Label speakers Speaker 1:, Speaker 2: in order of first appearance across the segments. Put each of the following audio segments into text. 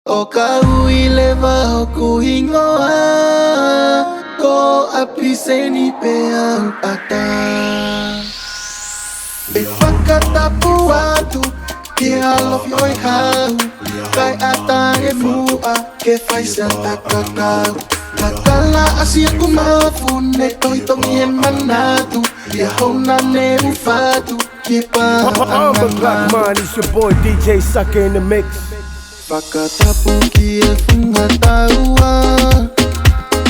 Speaker 1: O ka ui lewa o ku ingoa, ko api seni pea upata. E whakatapu atu, ke alofi oi hau, kai ata e mua, ke whaisa takakau. Takala asia ku mawhune, toi tongi e manatu, ke hona ne ufatu, ke pa
Speaker 2: Black Man, it's your boy DJ Sucker in the mix.
Speaker 1: Whakatapu ki e whunga taua,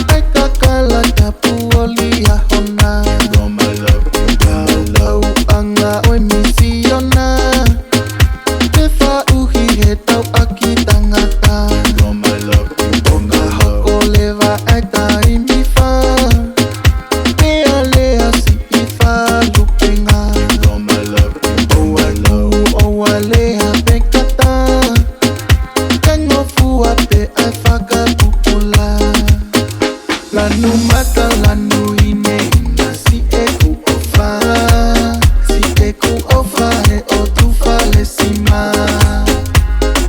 Speaker 1: ai kakala tapu oli a hona. Kau anga oi misiona, te whauhi he tau aki tangata. Onga hoko lewa ai tai mi wha, mea lea si I wha lupenga. Oa lu, oa lea pekata, lanu mata lanu ine ina si eku ofa he o tu fale sima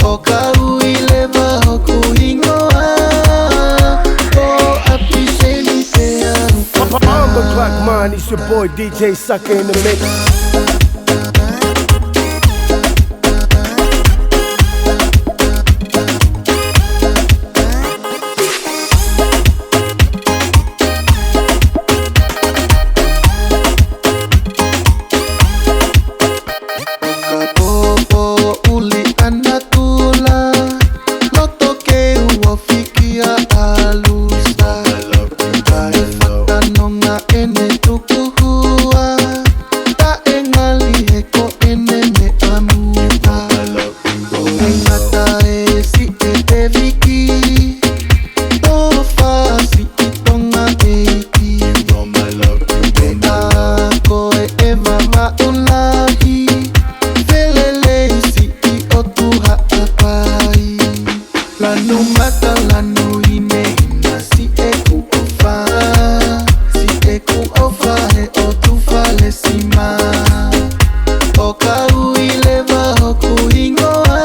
Speaker 1: o ka ui lewa o ku ingoa o api seni pea
Speaker 2: I'm the Black Man, it's your boy DJ Sucker in the mix. Lanu mata lanu ine ina si eku ofa he o tu fale sima o ka ui lewa o ku ingoa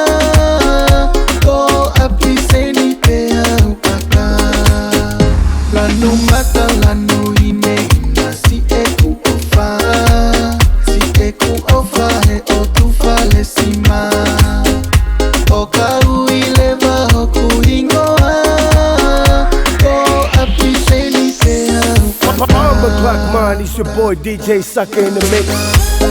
Speaker 2: ko api seni pea upaka. Lanu mata lanu ine ina si eku ofa he o tu fale sima o ka ui lewa o ku ingoa ko api seni pea upaka. I'm the Black Man, it's your boy DJ Sucker in the mix.